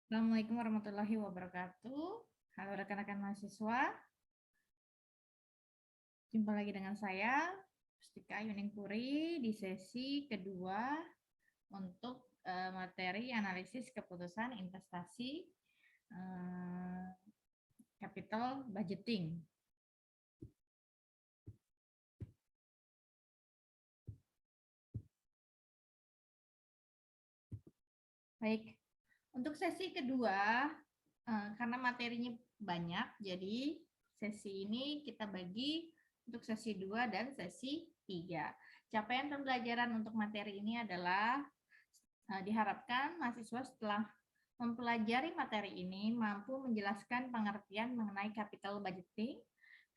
Assalamualaikum warahmatullahi wabarakatuh. Halo rekan-rekan mahasiswa, jumpa lagi dengan saya, Pustika Yuningpuri, di sesi kedua untuk materi analisis keputusan investasi capital budgeting. Baik, untuk sesi kedua, karena materinya banyak, jadi sesi ini kita bagi untuk sesi 2 dan sesi 3. Capaian pembelajaran untuk materi ini adalah diharapkan mahasiswa setelah mempelajari materi ini mampu menjelaskan pengertian mengenai capital budgeting,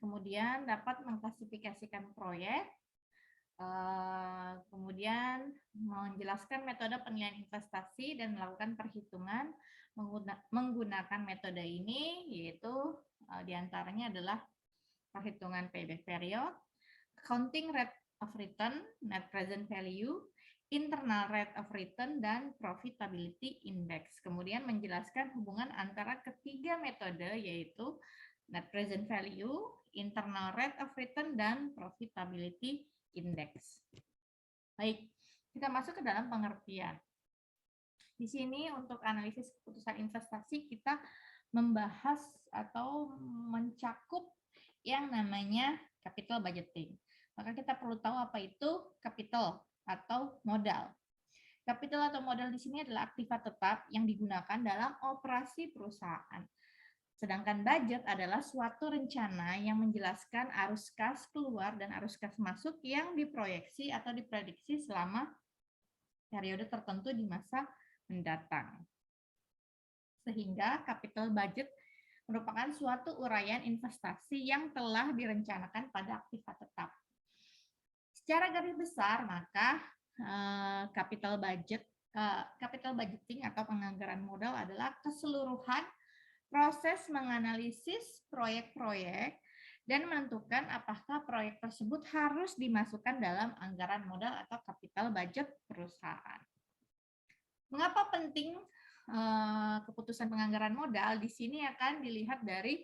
kemudian dapat mengklasifikasikan proyek, kemudian menjelaskan metode penilaian investasi dan melakukan perhitungan menggunakan metode ini, yaitu diantaranya adalah perhitungan payback period, accounting rate of return, net present value, internal rate of return, dan profitability index. Kemudian menjelaskan hubungan antara ketiga metode, yaitu net present value, internal rate of return, dan profitability index. Baik, kita masuk ke dalam pengertian. Di sini untuk analisis keputusan investasi kita membahas atau mencakup yang namanya capital budgeting. Maka kita perlu tahu apa itu capital atau modal. Capital atau modal di sini adalah aktiva tetap yang digunakan dalam operasi perusahaan. Sedangkan budget adalah suatu rencana yang menjelaskan arus kas keluar dan arus kas masuk yang diproyeksi atau diprediksi selama periode tertentu di masa mendatang. Sehingga capital budget merupakan suatu uraian investasi yang telah direncanakan pada aktiva tetap. Secara garis besar, maka capital budgeting atau penganggaran modal adalah keseluruhan proses menganalisis proyek-proyek dan menentukan apakah proyek tersebut harus dimasukkan dalam anggaran modal atau capital budget perusahaan. Mengapa penting keputusan penganggaran modal? Di sini akan dilihat dari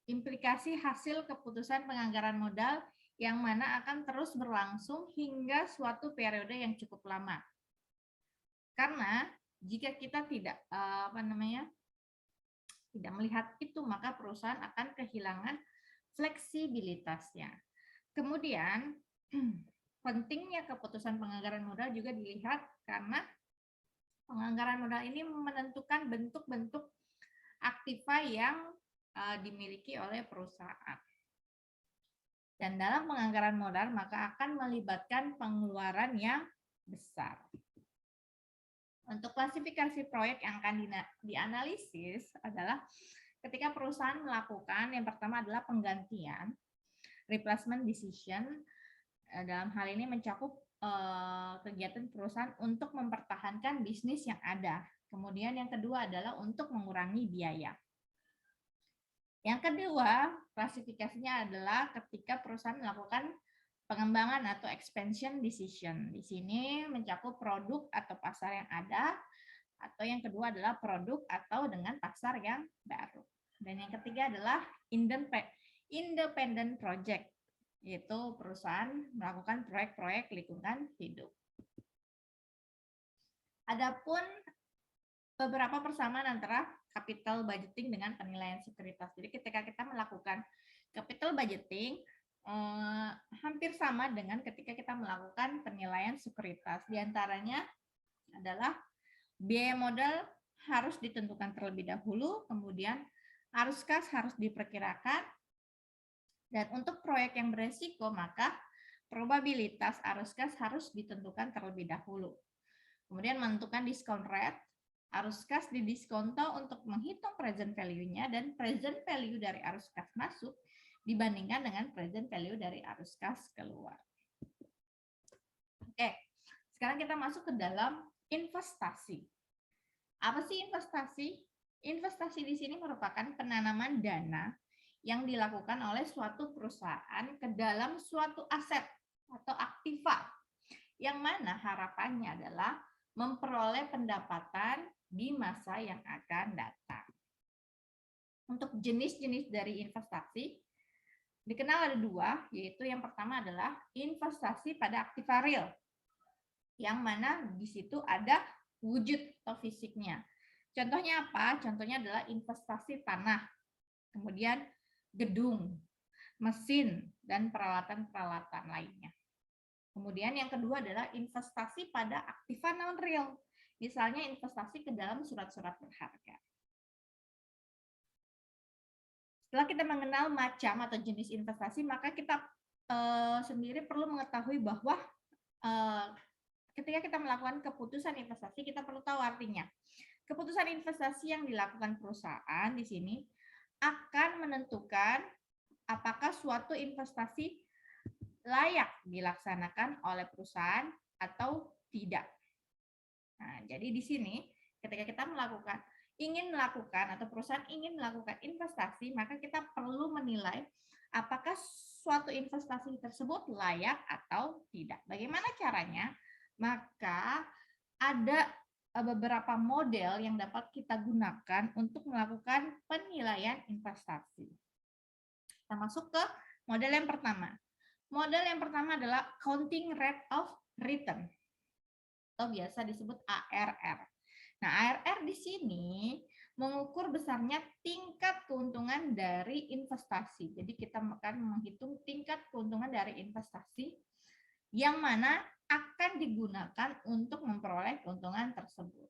implikasi hasil keputusan penganggaran modal yang mana akan terus berlangsung hingga suatu periode yang cukup lama. Karena jika kita tidak tidak melihat itu, maka perusahaan akan kehilangan fleksibilitasnya. Kemudian pentingnya keputusan penganggaran modal juga dilihat karena penganggaran modal ini menentukan bentuk-bentuk aktiva yang dimiliki oleh perusahaan. Dan dalam penganggaran modal maka akan melibatkan pengeluaran yang besar. Untuk klasifikasi proyek yang akan dianalisis adalah ketika perusahaan melakukan, yang pertama adalah penggantian, replacement decision. Dalam hal ini mencakup kegiatan perusahaan untuk mempertahankan bisnis yang ada. Kemudian yang kedua adalah untuk mengurangi biaya. Yang kedua, klasifikasinya adalah ketika perusahaan melakukan pengembangan atau expansion decision. Di sini mencakup produk atau pasar yang ada, atau yang kedua adalah produk atau dengan pasar yang baru. Dan yang ketiga adalah independent project, yaitu perusahaan melakukan proyek-proyek lingkungan hidup. Adapun beberapa persamaan antara capital budgeting dengan penilaian sekuritas. Jadi ketika kita melakukan capital budgeting, hampir sama dengan ketika kita melakukan penilaian sekuritas. Di antaranya adalah biaya modal harus ditentukan terlebih dahulu, kemudian arus kas harus diperkirakan, dan untuk proyek yang beresiko maka probabilitas arus kas harus ditentukan terlebih dahulu. Kemudian menentukan discount rate, arus kas didiskonto untuk menghitung present value-nya dan present value dari arus kas masuk dibandingkan dengan present value dari arus kas keluar. Oke, sekarang kita masuk ke dalam investasi. Apa sih investasi? Investasi di sini merupakan penanaman dana yang dilakukan oleh suatu perusahaan ke dalam suatu aset atau aktiva, yang mana harapannya adalah memperoleh pendapatan di masa yang akan datang. Untuk jenis-jenis dari investasi, dikenal ada dua, yaitu yang pertama adalah investasi pada aktiva real, yang mana di situ ada wujud atau fisiknya. Contohnya apa? Contohnya adalah investasi tanah, kemudian gedung, mesin, dan peralatan-peralatan lainnya. Kemudian yang kedua adalah investasi pada aktiva non-real, misalnya investasi ke dalam surat-surat berharga. Setelah kita mengenal macam atau jenis investasi, maka kita sendiri perlu mengetahui bahwa ketika kita melakukan keputusan investasi, kita perlu tahu artinya. Keputusan investasi yang dilakukan perusahaan di sini akan menentukan apakah suatu investasi layak dilaksanakan oleh perusahaan atau tidak. Nah, jadi di sini ketika kita ingin melakukan atau perusahaan ingin melakukan investasi, maka kita perlu menilai apakah suatu investasi tersebut layak atau tidak. Bagaimana caranya? Maka ada beberapa model yang dapat kita gunakan untuk melakukan penilaian investasi. Kita masuk ke model yang pertama. Model yang pertama adalah Accounting Rate of Return, atau biasa disebut ARR. Nah, ARR di sini mengukur besarnya tingkat keuntungan dari investasi. Jadi kita akan menghitung tingkat keuntungan dari investasi yang mana akan digunakan untuk memperoleh keuntungan tersebut.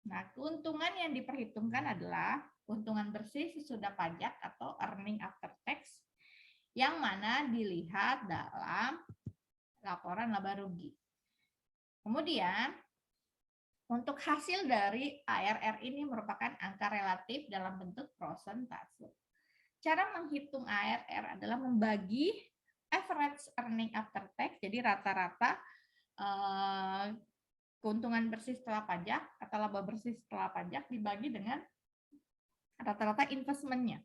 Nah, keuntungan yang diperhitungkan adalah keuntungan bersih sesudah pajak atau earning after tax, yang mana dilihat dalam laporan laba rugi. Kemudian, untuk hasil dari ARR ini merupakan angka relatif dalam bentuk persentase. Cara menghitung ARR adalah membagi average earning after tax, jadi rata-rata keuntungan bersih setelah pajak atau laba bersih setelah pajak dibagi dengan rata-rata investmentnya.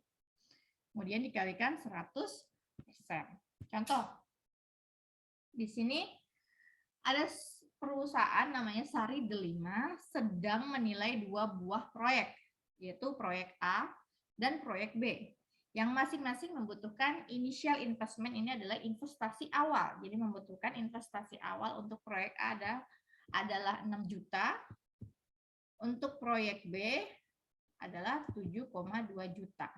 Kemudian dikalikan 100%. Contoh, di sini ada perusahaan namanya Sari Delima sedang menilai dua buah proyek, yaitu proyek A dan proyek B, yang masing-masing membutuhkan initial investment. Ini adalah investasi awal. Jadi membutuhkan investasi awal untuk proyek A adalah 6 juta, untuk proyek B adalah 7,2 juta.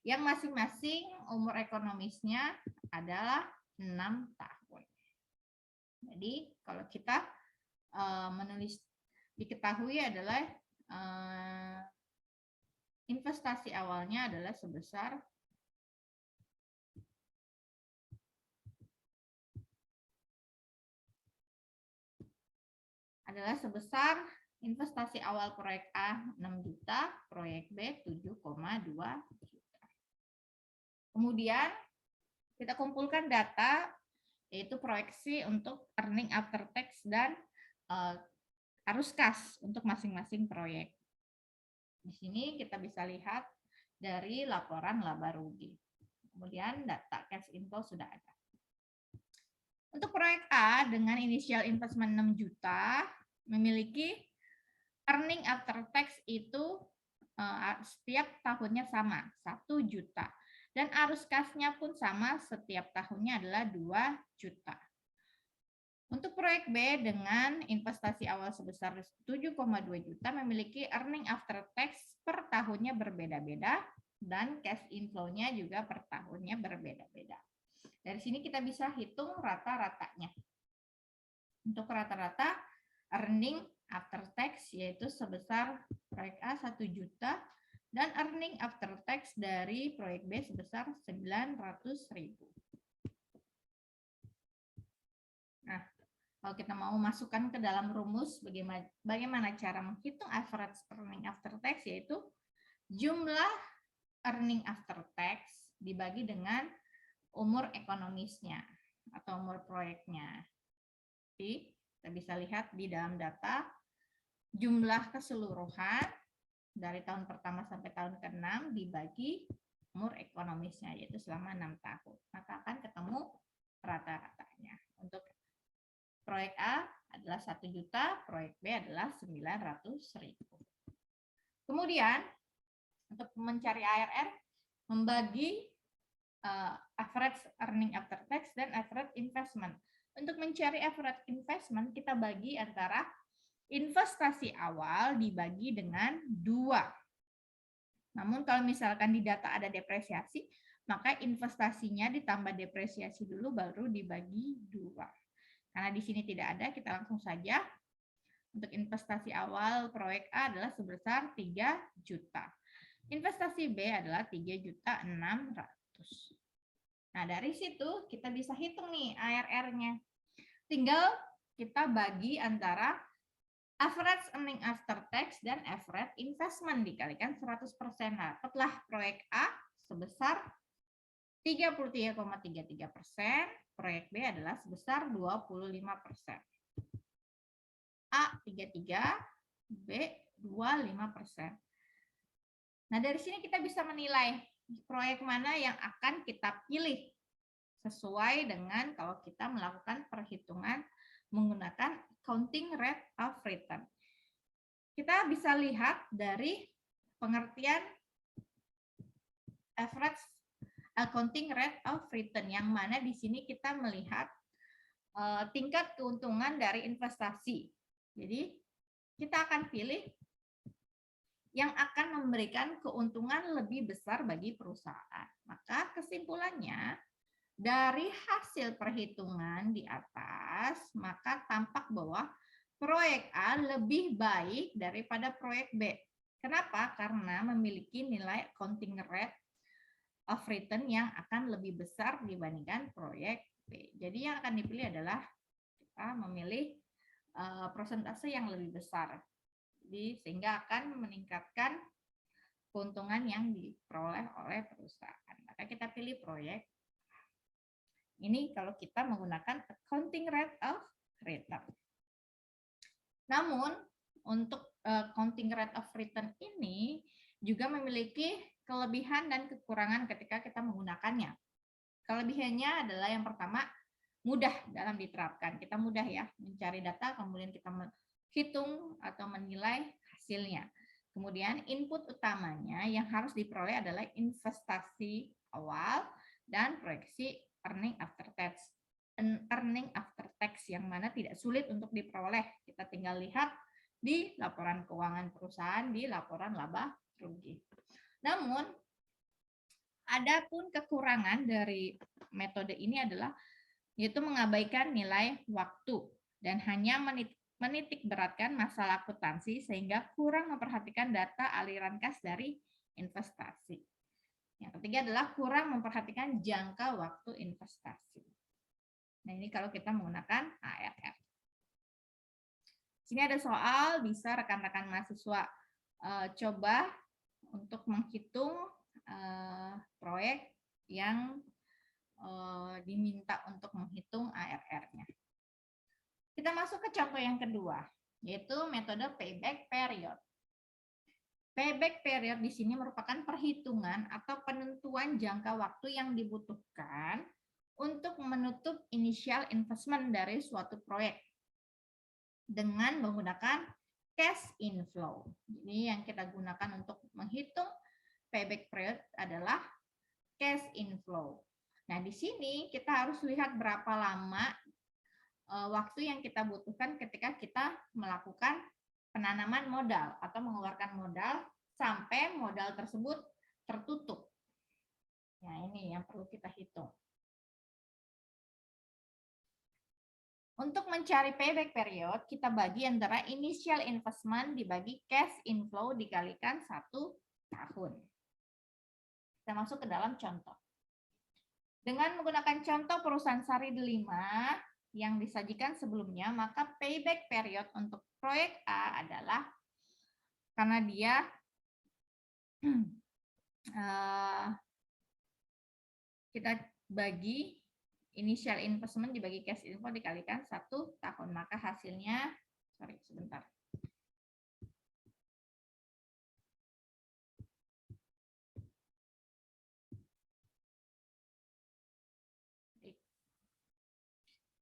Yang masing-masing umur ekonomisnya adalah 6 tahun. Jadi kalau kita menulis, diketahui adalah investasi awalnya adalah sebesar investasi awal proyek A 6 juta, proyek B 7,2 juta. Kemudian kita kumpulkan data, yaitu proyeksi untuk earning after tax dan arus kas untuk masing-masing proyek. Di sini kita bisa lihat dari laporan laba rugi. Kemudian data cash inflow sudah ada. Untuk proyek A dengan initial investment 6 juta memiliki earning after tax itu setiap tahunnya sama, 1 juta. Dan arus kasnya pun sama, setiap tahunnya adalah 2 juta. Untuk proyek B dengan investasi awal sebesar 7,2 juta memiliki earning after tax per tahunnya berbeda-beda dan cash inflow-nya juga per tahunnya berbeda-beda. Dari sini kita bisa hitung rata-ratanya. Untuk rata-rata earning after tax yaitu sebesar proyek A 1 juta dan earning after tax dari proyek B sebesar 900.000. Nah, kalau kita mau masukkan ke dalam rumus bagaimana cara menghitung average earning after tax, yaitu jumlah earning after tax dibagi dengan umur ekonomisnya atau umur proyeknya. Jadi, kita bisa lihat di dalam data jumlah keseluruhan dari tahun pertama sampai tahun ke-6 dibagi umur ekonomisnya, yaitu selama 6 tahun. Maka akan ketemu rata-ratanya. Untuk proyek A adalah 1 juta, proyek B adalah 900.000. Kemudian untuk mencari ARR, membagi average earning after tax dan average investment. Untuk mencari average investment, kita bagi antara investasi awal dibagi dengan 2. Namun kalau misalkan di data ada depresiasi, maka investasinya ditambah depresiasi dulu baru dibagi 2. Karena di sini tidak ada, kita langsung saja. Untuk investasi awal proyek A adalah sebesar 3 juta. Investasi B adalah 3.600.000. Nah, dari situ kita bisa hitung nih ARR-nya. Tinggal kita bagi antara average earning after tax dan average investment dikalikan 100%. Dapatlah proyek A sebesar 33,33%, proyek B adalah sebesar 25%. A 33, B 25%. Nah, dari sini kita bisa menilai proyek mana yang akan kita pilih sesuai dengan kalau kita melakukan perhitungan menggunakan accounting rate of return. Kita bisa lihat dari pengertian average accounting rate of return, yang mana di sini kita melihat tingkat keuntungan dari investasi. Jadi kita akan pilih yang akan memberikan keuntungan lebih besar bagi perusahaan. Maka kesimpulannya, dari hasil perhitungan di atas, maka tampak bahwa proyek A lebih baik daripada proyek B. Kenapa? Karena memiliki nilai accounting rate of return yang akan lebih besar dibandingkan proyek B. Jadi yang akan dipilih adalah kita memilih persentase yang lebih besar. Sehingga akan meningkatkan keuntungan yang diperoleh oleh perusahaan. Maka kita pilih proyek. Ini kalau kita menggunakan accounting rate of return. Namun, untuk accounting rate of return ini juga memiliki kelebihan dan kekurangan ketika kita menggunakannya. Kelebihannya adalah yang pertama, mudah dalam diterapkan. Kita mudah ya mencari data, kemudian kita hitung atau menilai hasilnya. Kemudian input utamanya yang harus diperoleh adalah investasi awal dan proyeksi earning after tax. Earning after tax yang mana tidak sulit untuk diperoleh. Kita tinggal lihat di laporan keuangan perusahaan, di laporan laba rugi. Namun, ada pun kekurangan dari metode ini adalah yaitu mengabaikan nilai waktu dan hanya menitik beratkan masalah akuntansi sehingga kurang memperhatikan data aliran kas dari investasi. Yang ketiga adalah kurang memperhatikan jangka waktu investasi. Nah, ini kalau kita menggunakan ARR. Sini ada soal, bisa rekan-rekan mahasiswa coba untuk menghitung proyek yang diminta untuk menghitung ARR-nya. Kita masuk ke contoh yang kedua, yaitu metode payback period. Payback period di sini merupakan perhitungan atau penentuan jangka waktu yang dibutuhkan untuk menutup initial investment dari suatu proyek dengan menggunakan cash inflow. Jadi yang kita gunakan untuk menghitung payback period adalah cash inflow. Nah, di sini kita harus lihat berapa lama waktu yang kita butuhkan ketika kita melakukan penanaman modal atau mengeluarkan modal sampai modal tersebut tertutup. Nah, ini yang perlu kita hitung. Untuk mencari payback period, kita bagi antara initial investment dibagi cash inflow dikalikan 1 tahun. Kita masuk ke dalam contoh. Dengan menggunakan contoh perusahaan Sari Delima yang disajikan sebelumnya, maka payback period untuk proyek A adalah karena dia kita bagi initial investment dibagi cash inflow dikalikan 1 tahun, maka hasilnya, sebentar.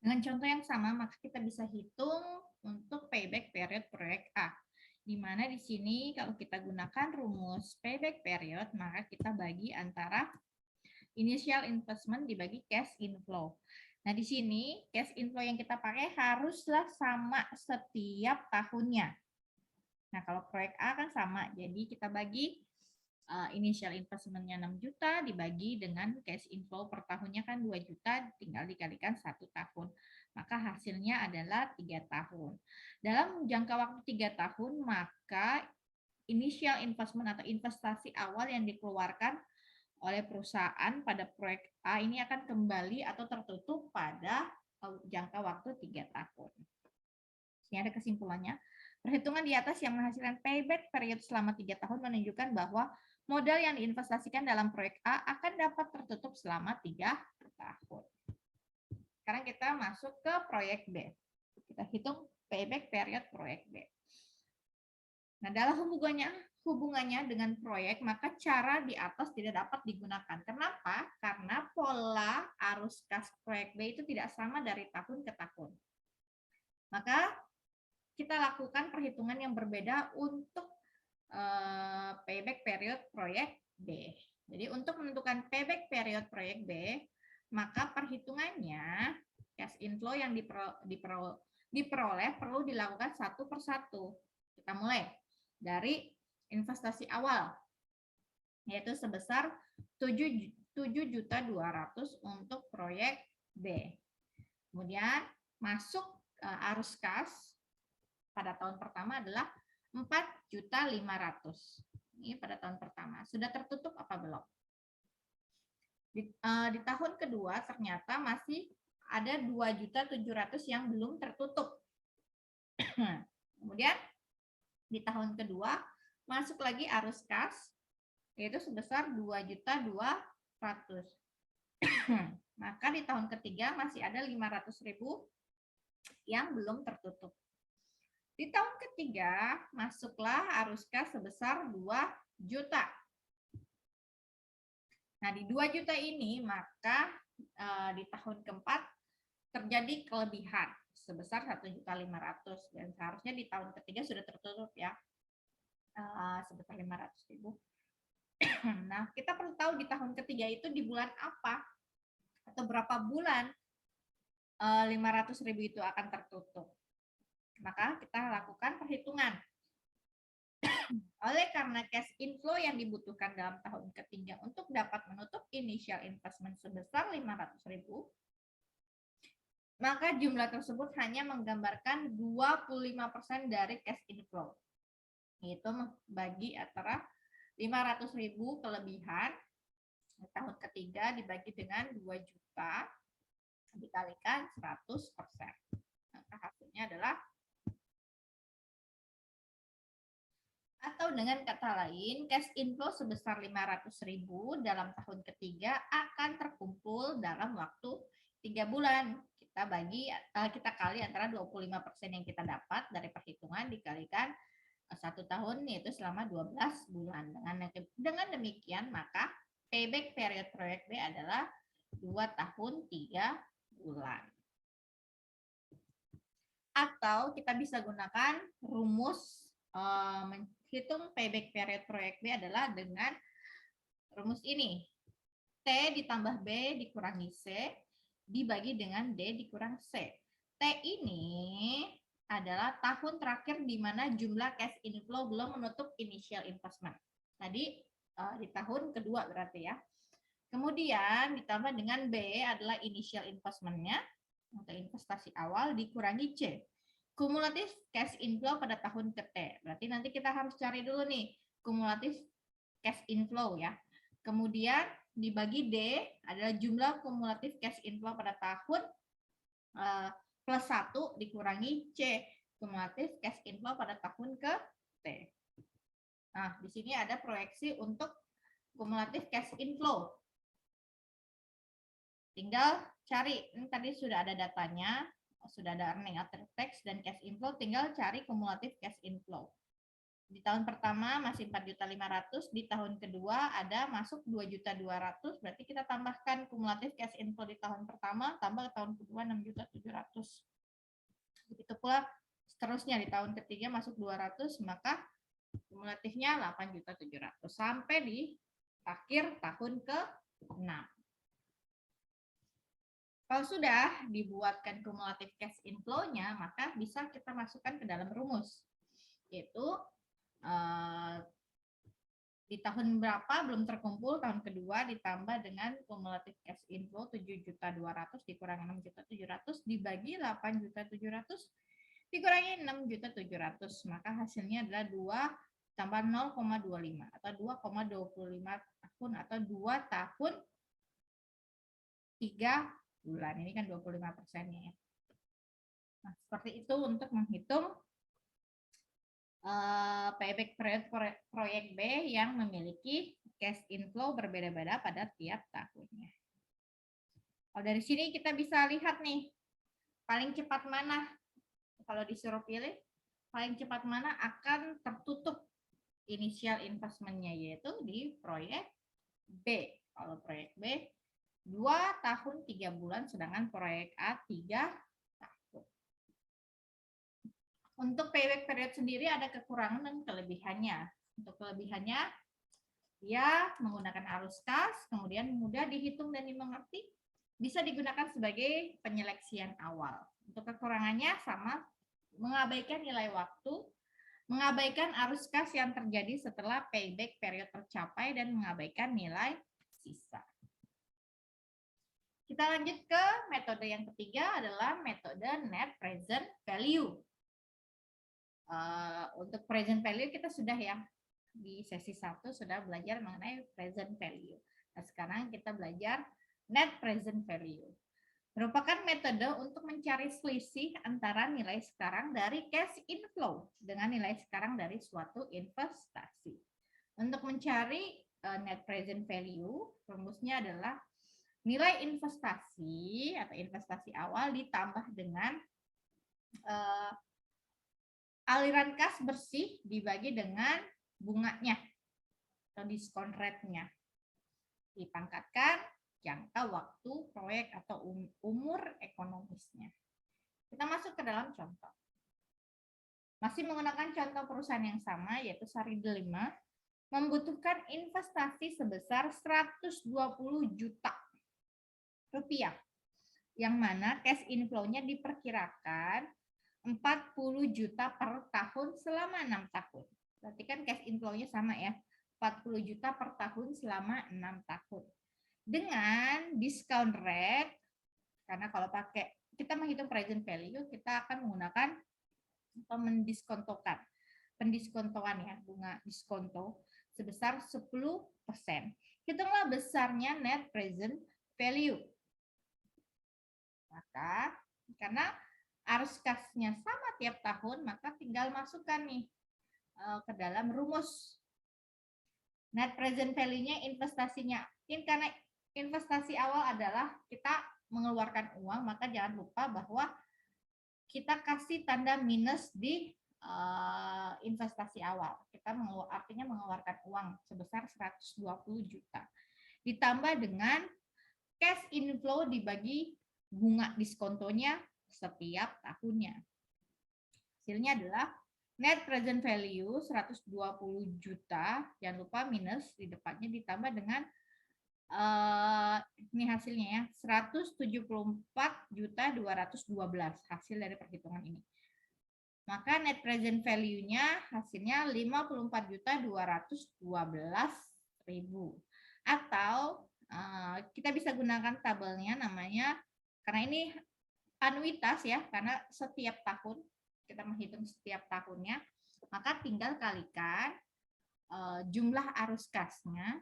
Dengan contoh yang sama, maka kita bisa hitung untuk payback period proyek A, di mana Mana di sini kalau kita gunakan rumus payback period, maka kita bagi antara initial investment dibagi cash inflow. Nah, di sini cash inflow yang kita pakai haruslah sama setiap tahunnya. Nah, kalau proyek A kan sama, jadi kita bagi initial investment-nya 6 juta dibagi dengan cash inflow per tahunnya kan 2 juta, tinggal dikalikan 1 tahun. Maka hasilnya adalah 3 tahun. Dalam jangka waktu 3 tahun, maka initial investment atau investasi awal yang dikeluarkan oleh perusahaan pada proyek A ini akan kembali atau tertutup pada jangka waktu 3 tahun. Ini ada kesimpulannya. Perhitungan di atas yang menghasilkan payback period selama 3 tahun menunjukkan bahwa modal yang diinvestasikan dalam proyek A akan dapat tertutup selama 3 tahun. Sekarang kita masuk ke proyek B. Kita hitung payback period proyek B. Nah, dalam hubungannya dengan proyek, maka cara di atas tidak dapat digunakan. Kenapa? Karena pola arus kas proyek B itu tidak sama dari tahun ke tahun. Maka kita lakukan perhitungan yang berbeda untuk payback period proyek B. Jadi untuk menentukan payback period proyek B, maka perhitungannya cash inflow yang diperoleh perlu dilakukan satu persatu. Kita mulai dari investasi awal, yaitu sebesar 7.200.000 untuk proyek B. Kemudian masuk arus kas pada tahun pertama adalah 4.500.000. Ini pada tahun pertama. Sudah tertutup apa belum? Di tahun kedua ternyata masih ada 2.700.000 yang belum tertutup. Kemudian di tahun kedua masuk lagi arus kas, yaitu sebesar 2.200.000. Maka di tahun ketiga masih ada 500.000 yang belum tertutup. Di tahun ketiga, masuklah arus kas sebesar 2 juta. Nah, di 2 juta ini, maka di tahun keempat terjadi kelebihan sebesar 1.500.000. Dan seharusnya di tahun ketiga sudah tertutup ya, sebesar 500.000. Nah, kita perlu tahu di tahun ketiga itu di bulan apa? Atau berapa bulan 500.000 itu akan tertutup. Maka kita lakukan perhitungan. Oleh karena cash inflow yang dibutuhkan dalam tahun ketiga untuk dapat menutup initial investment sebesar 500.000, maka jumlah tersebut hanya menggambarkan 25% dari cash inflow. Yaitu bagi antara 500.000 kelebihan di tahun ketiga dibagi dengan 2 juta dikalikan 100%. Maka hasilnya adalah, atau dengan kata lain, cash inflow sebesar 500.000 dalam tahun ketiga akan terkumpul dalam waktu 3 bulan. Kita kali antara 25% yang kita dapat dari perhitungan dikalikan 1 tahun, yaitu selama 12 bulan. Dengan demikian, maka payback period proyek B adalah 2 tahun 3 bulan. Atau kita bisa gunakan rumus menghitung payback period proyek B adalah dengan rumus ini. T ditambah B dikurangi C dibagi dengan D dikurang C. T ini adalah tahun terakhir di mana jumlah cash inflow belum menutup initial investment. Tadi di tahun kedua berarti ya. Kemudian ditambah dengan B adalah initial investment-nya atau investasi awal dikurangi C. Kumulatif cash inflow pada tahun ke-T. Berarti nanti kita harus cari dulu nih kumulatif cash inflow ya. Kemudian dibagi D adalah jumlah kumulatif cash inflow pada tahun plus 1 dikurangi C. Kumulatif cash inflow pada tahun ke-T. Nah, di sini ada proyeksi untuk kumulatif cash inflow. Tinggal cari, ini tadi sudah ada datanya, sudah ada earning after tax dan cash inflow, tinggal cari kumulatif cash inflow. Di tahun pertama masih 4.500.000, di tahun kedua ada masuk 2.200.000, berarti kita tambahkan kumulatif cash inflow di tahun pertama, tambah tahun kedua 6.700.000. Begitu pula seterusnya di tahun ketiga masuk 200, maka Kumulatifnya 8.700.000 sampai di akhir tahun ke-6. Kalau sudah dibuatkan kumulatif cash inflow-nya, maka bisa kita masukkan ke dalam rumus, yaitu di tahun berapa belum terkumpul, tahun kedua ditambah dengan kumulatif cash inflow 7.200.000 dikurangi 6.700.000 dibagi 8.700.000 dikurangi 6.700.000, maka hasilnya adalah 2 tambah 0,25 atau 2,25 tahun atau 2 tahun 3 bulan. Ini kan 25%-nya ya. Nah, seperti itu untuk menghitung payback period proyek B yang memiliki cash inflow berbeda-beda pada tiap tahunnya. Kalau dari sini kita bisa lihat nih, paling cepat mana kalau disuruh pilih, paling cepat mana akan tertutup initial investment-nya, yaitu di proyek B. Kalau proyek B 2 tahun 3 bulan, sedangkan proyek A 3 tahun. Untuk payback period sendiri ada kekurangan dan kelebihannya. Untuk kelebihannya, dia menggunakan arus kas, kemudian mudah dihitung dan dimengerti, bisa digunakan sebagai penyeleksian awal. Untuk kekurangannya sama, mengabaikan nilai waktu, mengabaikan arus kas yang terjadi setelah payback period tercapai, dan mengabaikan nilai sisa. Kita lanjut ke metode yang ketiga adalah metode net present value. Untuk present value kita sudah ya di sesi 1 sudah belajar mengenai present value. Nah, sekarang kita belajar net present value. Merupakan metode untuk mencari selisih antara nilai sekarang dari cash inflow dengan nilai sekarang dari suatu investasi. Untuk mencari net present value, rumusnya adalah nilai investasi atau investasi awal ditambah dengan aliran kas bersih dibagi dengan bunganya atau diskon rate-nya. Dipangkatkan jangka waktu proyek atau umur ekonomisnya. Kita masuk ke dalam contoh. Masih menggunakan contoh perusahaan yang sama, yaitu Sari Delima, membutuhkan investasi sebesar 120 juta rupiah, yang mana cash inflow-nya diperkirakan 40 juta per tahun selama 6 tahun. Berarti kan cash inflow-nya sama ya, 40 juta per tahun selama 6 tahun. Dengan discount rate, karena kalau pakai kita menghitung present value, kita akan menggunakan atau mendiskontokan. Pendiskontoan ya, bunga diskonto sebesar 10%. Hitunglah besarnya net present value. Maka karena arus kasnya sama tiap tahun, maka tinggal masukkan nih ke dalam rumus. Net present value-nya investasinya. Ini karena investasi awal adalah kita mengeluarkan uang, maka jangan lupa bahwa kita kasih tanda minus di investasi awal. Kita artinya mengeluarkan uang sebesar 120 juta. Ditambah dengan cash inflow dibagi bunga diskontonya setiap tahunnya. Hasilnya adalah net present value 120 juta, jangan lupa minus di depannya, ditambah dengan ini hasilnya ya, 174.212 hasil dari perhitungan ini. Maka net present value-nya hasilnya 54.212.000. Atau kita bisa gunakan tabelnya, namanya, karena ini anuitas ya, karena setiap tahun kita menghitung setiap tahunnya, maka tinggal kalikan jumlah arus kasnya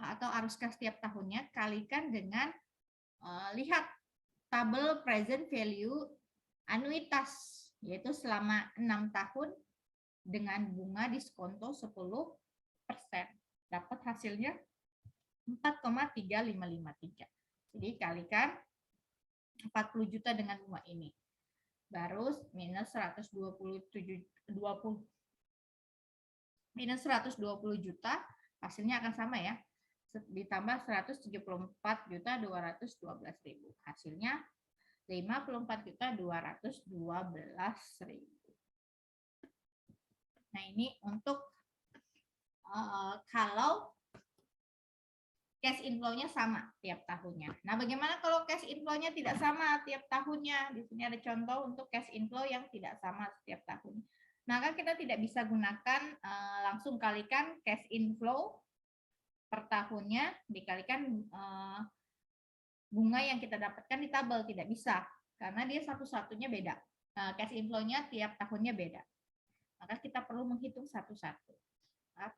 atau arus kas setiap tahunnya, kalikan dengan lihat tabel present value anuitas, yaitu selama 6 tahun dengan bunga diskonto 10%. Dapat hasilnya 4,3553. Jadi kalikan 40 juta dengan bunga ini. Baru minus 120 juta, hasilnya akan sama ya. Ditambah 174.212.000. Hasilnya 54.212.000. Nah, ini untuk kalau cash inflow-nya sama tiap tahunnya. Nah, bagaimana kalau cash inflow-nya tidak sama tiap tahunnya? Di sini ada contoh untuk cash inflow yang tidak sama setiap tahun. Maka kita tidak bisa gunakan langsung kalikan cash inflow per tahunnya dikalikan bunga yang kita dapatkan di tabel, tidak bisa karena dia satu-satunya beda. Cash inflow-nya tiap tahunnya beda. Maka kita perlu menghitung satu-satu. Nah,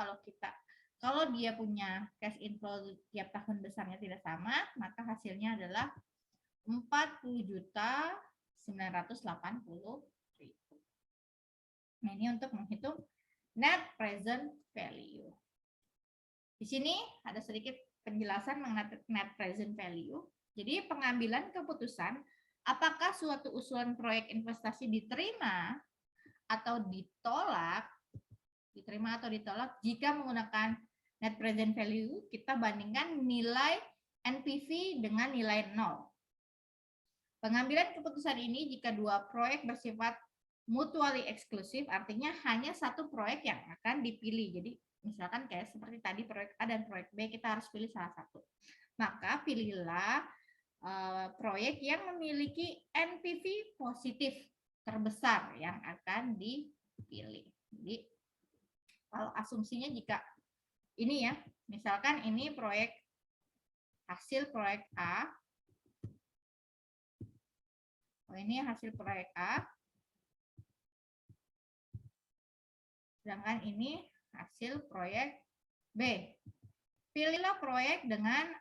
kalau dia punya cash inflow tiap tahun besarnya tidak sama, maka hasilnya adalah 40.980.000. Nah, ini untuk menghitung net present value. Di sini ada sedikit penjelasan mengenai net present value. Jadi pengambilan keputusan apakah suatu usulan proyek investasi diterima atau ditolak jika menggunakan net present value, kita bandingkan nilai NPV dengan nilai 0. Pengambilan keputusan ini jika dua proyek bersifat mutually eksklusif, artinya hanya satu proyek yang akan dipilih. Jadi misalkan kayak seperti tadi proyek A dan proyek B, kita harus pilih salah satu. Maka pilihlah proyek yang memiliki NPV positif terbesar yang akan dipilih. Jadi kalau asumsinya jika ini ya, misalkan ini hasil proyek A. Ini hasil proyek A. Sedangkan ini hasil proyek B. Pilihlah proyek dengan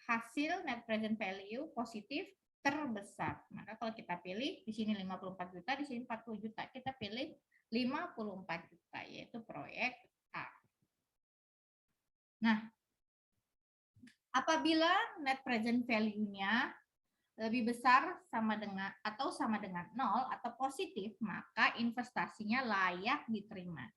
hasil net present value positif terbesar. Maka kalau kita pilih di sini 54 juta, di sini 40 juta, kita pilih 54 juta, yaitu proyek A. Nah, apabila net present value-nya lebih besar sama dengan 0 atau positif, maka investasinya layak diterima.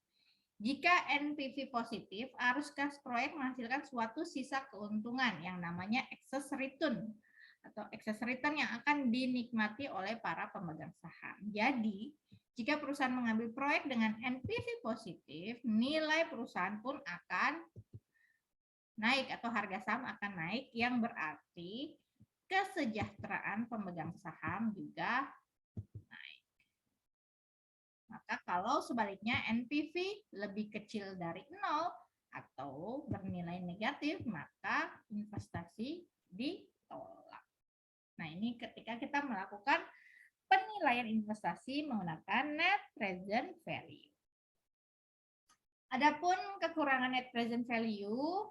Jika NPV positif, arus kas proyek menghasilkan suatu sisa keuntungan yang namanya excess return atau excess return yang akan dinikmati oleh para pemegang saham. Jadi, jika perusahaan mengambil proyek dengan NPV positif, nilai perusahaan pun akan naik atau harga saham akan naik, yang berarti kesejahteraan pemegang saham juga naik. Maka kalau sebaliknya NPV lebih kecil dari 0 atau bernilai negatif, maka investasi ditolak. Nah, ini ketika kita melakukan penilaian investasi menggunakan net present value. Adapun kekurangan net present value,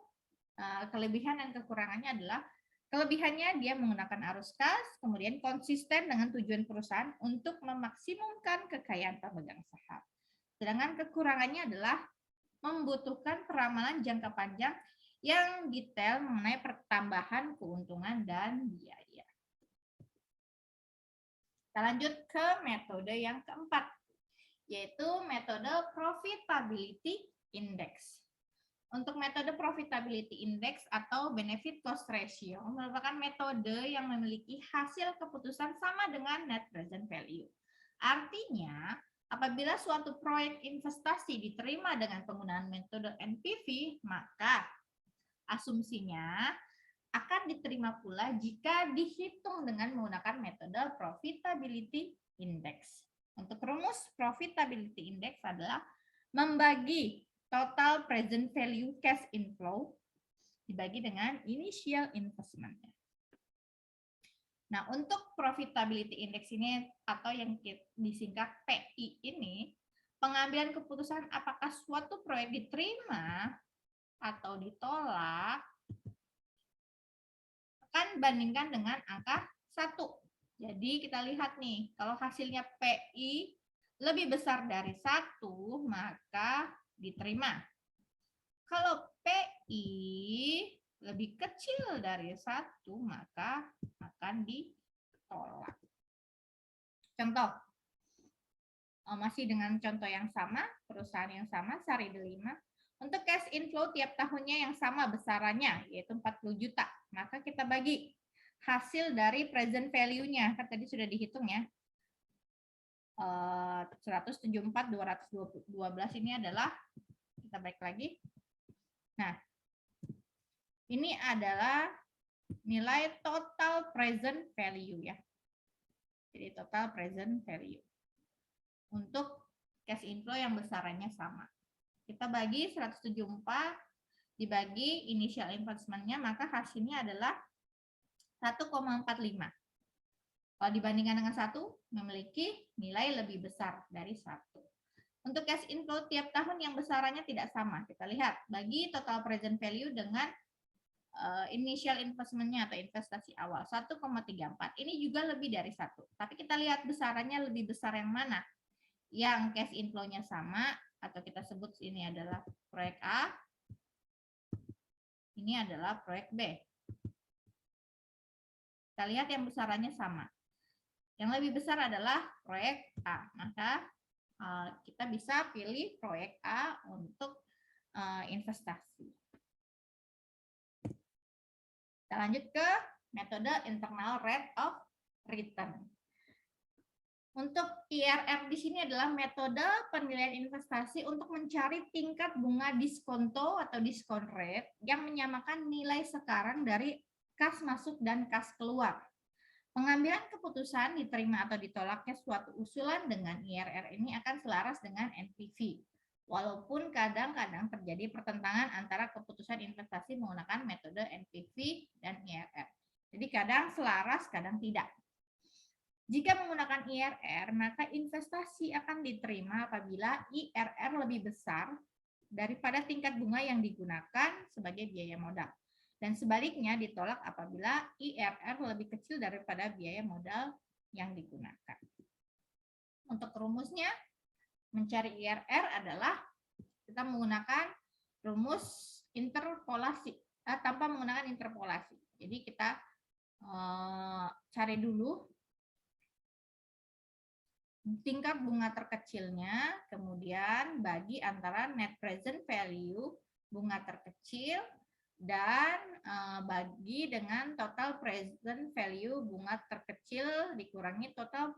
kelebihan dan kekurangannya adalah kelebihannya dia menggunakan arus kas, kemudian konsisten dengan tujuan perusahaan untuk memaksimumkan kekayaan pemegang saham. Sedangkan kekurangannya adalah membutuhkan peramalan jangka panjang yang detail mengenai pertambahan keuntungan dan biaya. Kita lanjut ke metode yang keempat, yaitu metode profitability index. Untuk metode profitability index atau benefit cost ratio merupakan metode yang memiliki hasil keputusan sama dengan net present value. Artinya, apabila suatu proyek investasi diterima dengan penggunaan metode NPV, maka asumsinya akan diterima pula jika dihitung dengan menggunakan metode profitability index. Untuk rumus profitability index adalah membagi total present value cash inflow dibagi dengan initial investment. Nah, untuk profitability index ini atau yang disingkat PI ini, pengambilan keputusan apakah suatu proyek diterima atau ditolak akan bandingkan dengan angka 1. Jadi kita lihat nih, kalau hasilnya PI lebih besar dari 1, maka diterima. Kalau PI lebih kecil dari 1, maka akan ditolak. Contoh, masih dengan contoh yang sama, perusahaan yang sama, Sari Delima. Untuk cash inflow tiap tahunnya yang sama besarannya, yaitu 40 juta. Maka kita bagi hasil dari present value-nya, kan tadi sudah dihitung ya. 174.212 ini adalah, kita balik lagi. Nah, ini adalah nilai total present value ya. Jadi total present value. Untuk cash inflow yang besarannya sama. Kita bagi 174 dibagi initial investment-nya, maka hasilnya adalah 1,45. Kalau dibandingkan dengan 1, memiliki nilai lebih besar dari 1. Untuk cash inflow tiap tahun yang besarannya tidak sama. Kita lihat, bagi total present value dengan initial investment-nya atau investasi awal, 1,34. Ini juga lebih dari 1. Tapi kita lihat besarannya lebih besar yang mana? Yang cash inflow-nya sama, atau kita sebut ini adalah proyek A, ini adalah proyek B. Kita lihat yang besarannya sama. Yang lebih besar adalah proyek A. Maka kita bisa pilih proyek A untuk investasi. Kita lanjut ke metode internal rate of return. Untuk IRR di sini adalah metode penilaian investasi untuk mencari tingkat bunga diskonto atau diskon rate yang menyamakan nilai sekarang dari kas masuk dan kas keluar. Pengambilan keputusan diterima atau ditolaknya suatu usulan dengan IRR ini akan selaras dengan NPV. Walaupun kadang-kadang terjadi pertentangan antara keputusan investasi menggunakan metode NPV dan IRR. Jadi kadang selaras, kadang tidak. Jika menggunakan IRR, maka investasi akan diterima apabila IRR lebih besar daripada tingkat bunga yang digunakan sebagai biaya modal. Dan sebaliknya ditolak apabila IRR lebih kecil daripada biaya modal yang digunakan. Untuk rumusnya, mencari IRR adalah kita menggunakan rumus interpolasi, tanpa menggunakan interpolasi. Jadi kita cari dulu tingkat bunga terkecilnya, kemudian bagi antara net present value bunga terkecil dan bagi dengan total present value bunga terkecil dikurangi total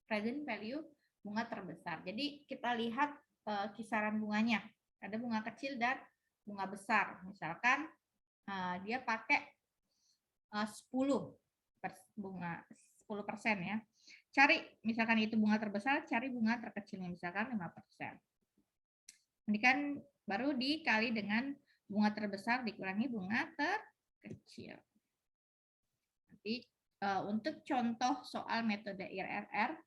present value bunga terbesar. Jadi kita lihat kisaran bunganya. Ada bunga kecil dan bunga besar. Misalkan dia pakai 10% ya. Cari misalkan itu bunga terbesar, cari bunga terkecilnya misalkan 5%. Kemudian baru dikali dengan bunga terbesar dikurangi bunga terkecil. Nanti untuk contoh soal metode IRR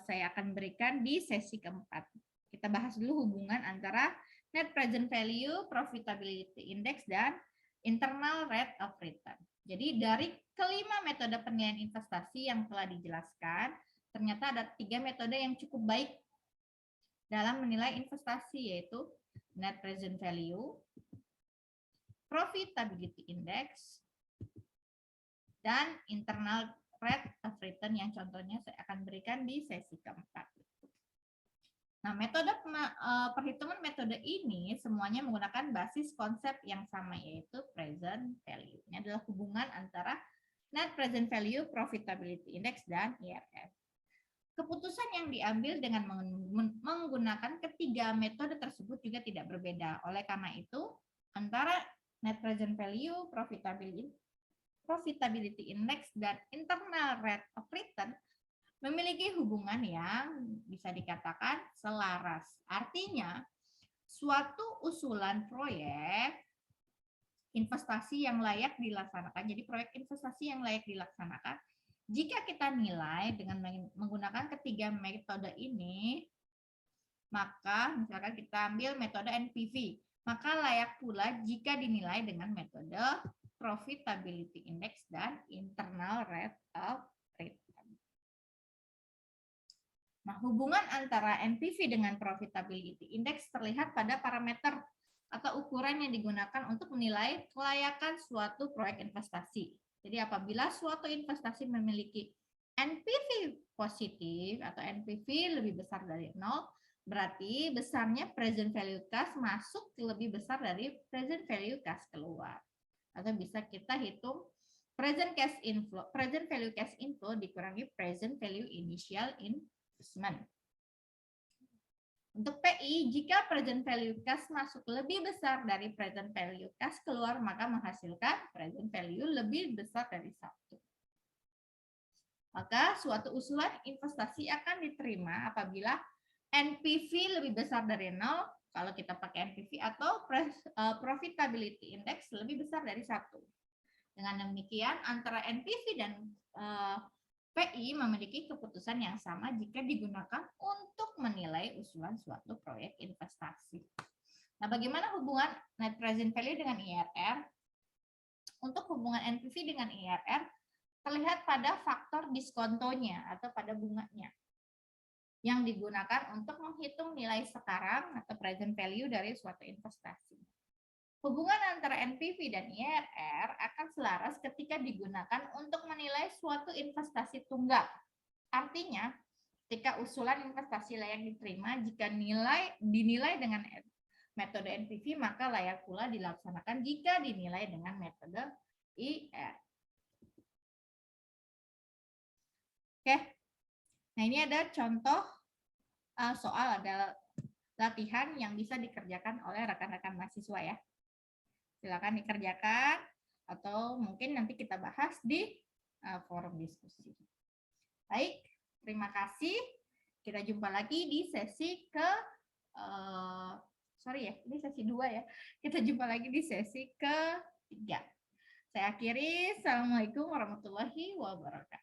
saya akan berikan di sesi keempat. Kita bahas dulu hubungan antara net present value, profitability index, dan internal rate of return. Jadi dari kelima metode penilaian investasi yang telah dijelaskan, ternyata ada 3 metode yang cukup baik dalam menilai investasi, yaitu net present value, profitability index, dan internal rate of return yang contohnya saya akan berikan di sesi keempat. Nah, metode perhitungan metode ini semuanya menggunakan basis konsep yang sama, yaitu present value. Ini adalah hubungan antara net present value, profitability index, dan IRR. Keputusan yang diambil dengan menggunakan ketiga metode tersebut juga tidak berbeda. Oleh karena itu, antara net present value, profitability index, dan internal rate of return memiliki hubungan yang bisa dikatakan selaras. Artinya, suatu usulan proyek investasi yang layak dilaksanakan, jadi proyek investasi yang layak dilaksanakan, jika kita nilai dengan menggunakan ketiga metode ini, maka misalkan kita ambil metode NPV, maka layak pula jika dinilai dengan metode profitability index dan internal rate of return. Nah, hubungan antara NPV dengan profitability index terlihat pada parameter atau ukuran yang digunakan untuk menilai kelayakan suatu proyek investasi. Jadi apabila suatu investasi memiliki NPV positif atau NPV lebih besar dari 0, berarti besarnya present value cash masuk lebih besar dari present value cash keluar. Atau bisa kita hitung present value cash inflow dikurangi present value initial investment. adjustment. Untuk PI, jika present value cash masuk lebih besar dari present value cash keluar, maka menghasilkan present value lebih besar dari 1. Maka suatu usulan investasi akan diterima apabila NPV lebih besar dari 0, kalau kita pakai NPV, atau profitability index lebih besar dari 1. Dengan demikian, antara NPV dan PI memiliki keputusan yang sama jika digunakan untuk menilai usulan suatu proyek investasi. Nah, bagaimana hubungan net present value dengan IRR? Untuk hubungan NPV dengan IRR terlihat pada faktor diskontonya atau pada bunganya yang digunakan untuk menghitung nilai sekarang atau present value dari suatu investasi. Hubungan antara NPV dan IRR akan selaras ketika digunakan untuk menilai suatu investasi tunggal. Artinya, ketika usulan investasi layak diterima, jika dinilai dengan metode NPV, maka layak pula dilaksanakan jika dinilai dengan metode IRR. Oke, nah ini ada contoh soal, ada latihan yang bisa dikerjakan oleh rekan-rekan mahasiswa ya. Silakan dikerjakan atau mungkin nanti kita bahas di forum diskusi. Baik, terima kasih. Kita jumpa lagi di sesi ini sesi 2 ya. Kita jumpa lagi di sesi ke-3. Saya akhiri. Assalamualaikum warahmatullahi wabarakatuh.